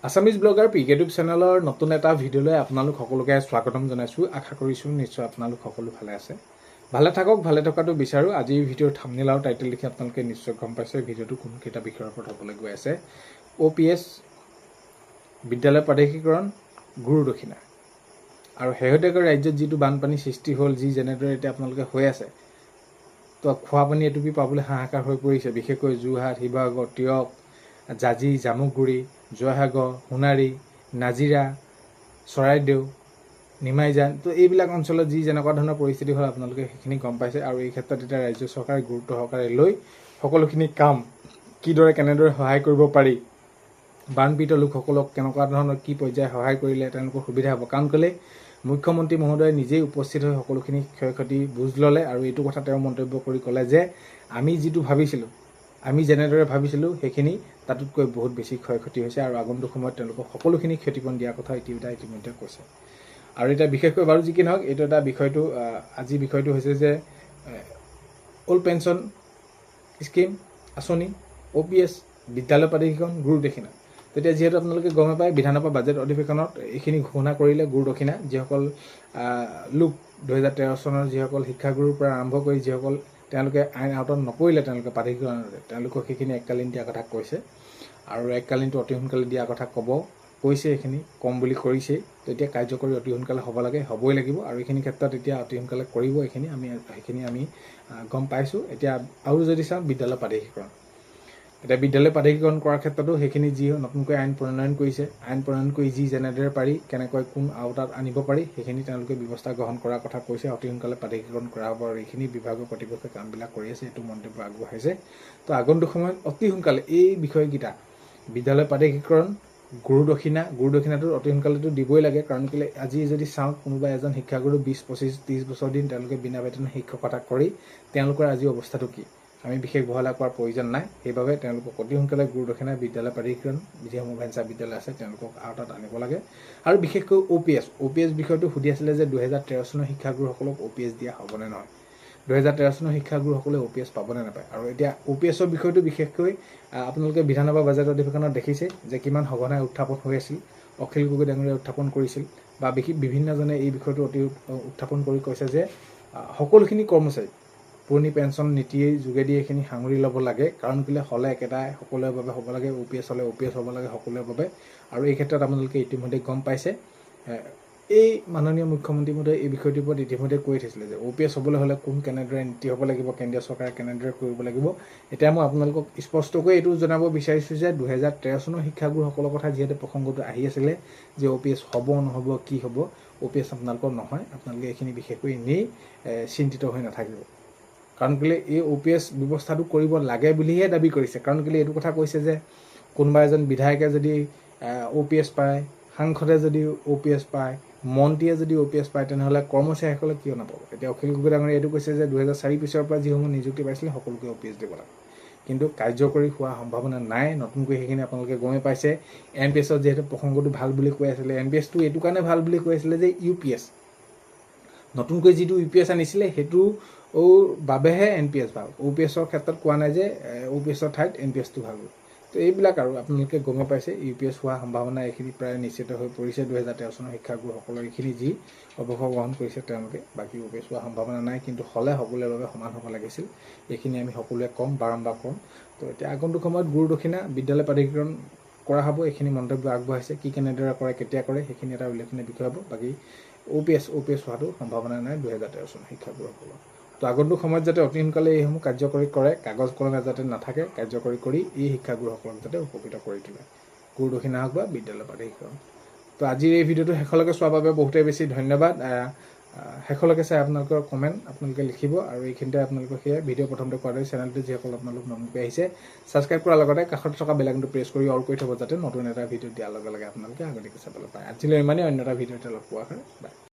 Assamese blogger পিকেটিউব চেনেলৰ নতুন এটা ভিডিঅ'লৈ আপোনালোক সকলোকে স্বাগতম জনাইছোঁ। আশা কৰিছোঁ নিশ্চয় আপোনালোক সকলো ভালে আছে। ভালে থাকক, ভালে থকাটো বিচাৰোঁ। আজিৰ ভিডিঅ'ৰ থাম্বনেইল আৰু টাইটেল দেখি আপোনালোকে নিশ্চয় গম পাইছে ভিডিঅ'টো কোনকেইটা বিষয়ৰ ওপৰত হ'বলৈ গৈ আছে। OPS বিদ্যালয় প্ৰাদেশিকৰণ, গুৰু দক্ষিণা আৰু শেহতীয়াকৈ ৰাজ্যত যিটো বানপানী সৃষ্টি হ'ল, যি যেনেদৰে এতিয়া আপোনালোকে হৈ আছে, তো খোৱা পানী এটুপি পাবলৈ হাহাকাৰ হৈ পৰিছে। বিশেষকৈ যোৰহাট, শিৱসাগৰ, তিয়ক, জাজি, জামুগুৰি, জয়সাগৰ, সোণাৰী, নাজিৰা, চৰাইদেউ, নিমাইজান, তো এইবিলাক অঞ্চলত যি যেনেকুৱা ধৰণৰ পৰিস্থিতি হ'ল আপোনালোকে সেইখিনি গম পাইছে। আৰু এই ক্ষেত্ৰত এতিয়া ৰাজ্য চৰকাৰে গুৰুত্ব সহকাৰে লৈ সকলোখিনি কাম কেনেদৰে সহায় কৰিব পাৰি, বানপীড়িত লোকসকলক কেনেকুৱা ধৰণৰ কি পৰ্যায়ে সহায় কৰিলে তেওঁলোকৰ সুবিধা হ'ব। কাৰণ কেলৈ মুখ্যমন্ত্ৰী মহোদয়ে নিজেই উপস্থিত হৈ সকলোখিনি ক্ষয় ক্ষতি বুজ ল'লে আৰু এইটো কথা তেওঁ মন্তব্য কৰি ক'লে যে আমি যিটো ভাবিছিলোঁ, আমি যেনেদৰে ভাবিছিলোঁ সেইখিনি তাতোতকৈ বহুত বেছি ক্ষয় ক্ষতি হৈছে আৰু আগন্তুক সময়ত তেওঁলোকক সকলোখিনি ক্ষতিপূৰণ দিয়াৰ কথা ইতিমধ্যে কৈছে। আৰু এতিয়া বিশেষকৈ বাৰু যি কি নহওক, এইটো এটা বিষয়টো আজি বিষয়টো হৈছে যে অল্ড পেঞ্চন স্কিম আঁচনি, OPS বিদ্যালয় প্ৰাদেশিকৰণ, গুৰু দক্ষিণা। তেতিয়া যিহেতু আপোনালোকে গমে পায় বিধানসভা বাজেট অধিৱেশনত এইখিনি ঘোষণা কৰিলে। গুৰু দক্ষিণা যিসকল লোক 2013 চনৰ যিসকল শিক্ষাগুৰুৰ পৰা আৰম্ভ কৰি যিসকল তেওঁলোকে আইন আওতাত নপৰিলে, তেওঁলোকে প্ৰাদেশিকৰণতে তেওঁলোকক সেইখিনি এককালীন দিয়াৰ কথা কৈছে আৰু এককালীনটো অতি সোনকালে দিয়াৰ কথা কৈছে। এইখিনি কম বুলি কৰিছেই, তো এতিয়া কাৰ্যকৰী অতি সোনকালে হ'ব লাগে, হ'বই লাগিব আৰু এইখিনি ক্ষেত্ৰত এতিয়া অতি সোনকালে কৰিব। সেইখিনি আমি গম পাইছোঁ। এতিয়া আৰু যদি চাওঁ বিদ্যালয় প্ৰাদেশিকৰণ, এতিয়া বিদ্যালয় প্ৰাদেশিকৰণ কৰাৰ ক্ষেত্ৰতো সেইখিনি যি নতুনকৈ আইন প্ৰণয়ন কৰিছে, আইন প্ৰণয়ন কৰি যি যেনেদৰে পাৰি কেনেকৈ কোন আওতাত আনিব পাৰি সেইখিনি তেওঁলোকে ব্যৱস্থা গ্ৰহণ কৰাৰ কথা কৈছে। অতি সোনকালে প্ৰাদেশিকৰণ কৰা হ'ব আৰু এইখিনি বিভাগৰ কৰ্তৃপক্ষই কামবিলাক কৰি আছে, এইটো মন্তব্য আগবঢ়াইছে। তো আগন্তুক সময়ত অতি সোনকালে এই বিষয়কেইটা বিদ্যালয় প্ৰাদেশিকৰণ, গুৰু দক্ষিণাটো অতি সোনকালেতো দিবই লাগে। কাৰণ কেলৈ আজি যদি চাওঁ কোনোবা এজন শিক্ষাগুৰু 20, 25, 30 বছৰ দিন তেওঁলোকে বিনা বেতনে শিক্ষকতা কৰি তেওঁলোকৰ আজি অৱস্থাটো কি আমি বিশেষ বহলাই কোৱাৰ প্ৰয়োজন নাই। সেইবাবে তেওঁলোকক অতি সোনকালে গুৰু দক্ষিণা, বিদ্যালয় প্ৰাদেশিকৰণ, যিসমূহ ভেঞ্চাৰ বিদ্যালয় আছে তেওঁলোকক আওতাত আনিব লাগে। আৰু বিশেষকৈ OPS বিষয়টো সুধি আছিলে যে 2013 চনৰ শিক্ষাগুৰুসকলক OPS দিয়া হ'বনে নহয়, 2013 চনৰ শিক্ষাগুৰুসকলে OPS পাবনে নাপায়। আৰু এতিয়া OPSৰ বিষয়টো বিশেষকৈ আপোনালোকে বিধানসভা বাজেট অধিৱেশনত দেখিছে যে কিমান সঘনাই উত্থাপন হৈ আছিল। অখিল গগৈ ডাঙৰীয়াই উত্থাপন কৰিছিল বা বিভিন্নজনে এই বিষয়টো অতি উত্থাপন কৰি কৈছে যে সকলোখিনি কৰ্মচাৰী পুৰণি পেঞ্চন নীতিৰ যোগেদি এইখিনি সাঙুৰি ল'ব লাগে। কাৰণ কেলৈ হ'লে একেটাই সকলোৰে বাবে হ'ব লাগে, OPS হ'লে OPS হ'ব লাগে সকলোৰে বাবে। আৰু এই ক্ষেত্ৰত আপোনালোকে ইতিমধ্যে গম পাইছে, এই মাননীয় মুখ্যমন্ত্ৰী মহোদয়ে এই বিষয়টোৰ ওপৰত ইতিমধ্যে কৈ থৈছিলে যে OPS হ'বলৈ হ'লে কেনেদৰে নীতি হ'ব লাগিব, কেন্দ্ৰীয় চৰকাৰে কেনেদৰে কৰিব লাগিব। এতিয়া মই আপোনালোকক স্পষ্টকৈ এইটো জনাব বিচাৰিছোঁ যে 2013 চনৰ শিক্ষাগুৰুসকলৰ কথা যিহেতু প্ৰসংগটো আহি আছিলে যে OPS হ'ব নহ'ব কি হ'ব, OPS আপোনালোকৰ নহয়। আপোনালোকে এইখিনি বিশেষকৈ এনেই চিন্তিত হৈ নাথাকিব। কাৰণ কেলৈ এই OPS ব্যৱস্থাটো কৰিব লাগে বুলিহে দাবী কৰিছে। কাৰণ কেলৈ এইটো কথা কৈছে যে কোনোবা এজন বিধায়কে যদি OPS পায়, সাংসদে যদি OPS পায়, মন্ত্ৰীয়ে যদি OPS পায়, তেনেহ'লে কৰ্মচাৰীসকলে কিয় নাপাব। এতিয়া অখিল গগৈ ডাঙৰীয়াই এইটো কৈছে যে 2004 পিছৰ পৰা যিসমূহ নিযুক্তি পাইছিলে সকলোকে OPS দিব লাগে, কিন্তু কাৰ্যকৰী হোৱাৰ সম্ভাৱনা নাই। নতুনকৈ সেইখিনি আপোনালোকে গমেই পাইছে। NPSত যিহেতু প্ৰসংগটো ভাল বুলি কৈ আছিলে, NPSটো এইটো কাৰণে ভাল বুলি কৈ আছিলে যে UPS নতুনকৈ যিটো UPS আনিছিলে সেইটো বাবেহে NPS ভাল, OPSৰ ক্ষেত্ৰত কোৱা নাই যে OPSৰ ঠাইত NPSটো ভাল। তো এইবিলাক আৰু আপোনালোকে গমেই পাইছে UPS হোৱাৰ সম্ভাৱনা এইখিনি প্ৰায় নিশ্চিত হৈ পৰিছে। 2013 চনৰ শিক্ষাগুৰুসকলৰ এইখিনি যি অৱসৰ গ্ৰহণ কৰিছে তেওঁলোকে, বাকী OPS হোৱাৰ সম্ভাৱনা নাই। কিন্তু হ'লে সকলোৰে বাবে সমান হ'ব লাগিছিল, এইখিনি আমি সকলোৱে বাৰম্বাৰ ক'ম। তো এতিয়া আগন্তুক সময়ত গুৰু দক্ষিণা, বিদ্যালয় প্ৰাদেশিকৰণ কৰা হ'ব, এইখিনি মন্তব্য আগবঢ়াইছে। কেনেদৰে কৰে, কেতিয়া কৰে সেইখিনি এটা উল্লেখনীয় বিষয় হ'ব। বাকী OPS হোৱাটো সম্ভাৱনা নাই 2013 চনৰ শিক্ষাগুৰুসকলৰ। তো আগন্তুক সময়ত যাতে অতি সোনকালে এইসমূহ কাৰ্যকৰী কৰে, কাগজ কলমে যাতে নাথাকে, কাৰ্যকৰী কৰি এই শিক্ষাগুৰুসকলক যাতে উপকৃত কৰি তোলে, গুৰু দক্ষিণা হওক বা বিদ্যালয় প্ৰাদেশিকৰণ। তো আজিৰ এই ভিডিঅ'টো শেষলৈকে চোৱাৰ বাবে বহুতেই বেছি ধন্যবাদ। শেষলৈকে চাই আপোনালোকৰ কমেণ্ট আপোনালোকে লিখিব আৰু এইখিনিতে আপোনালোকৰ সেয়া ভিডিঅ' প্ৰথমতে কোৱাৰ দৰে চেনেলটো যিসকল আপোনালোক নতুনকৈ আহিছে ছাবস্ক্ৰাইব কৰাৰ লগতে কাষত থকা বেল আইকনটো প্ৰেছ কৰি অল কৰি থ'ব, যাতে নতুন এটা ভিডিঅ' দিয়াৰ লগে লগে আপোনালোকে আগতীয়াকৈ চাবলৈ পায়। আজিলৈ ইমানেই, অন্য এটা ভিডিঅ'তে লগ পোৱা হয়। বাই।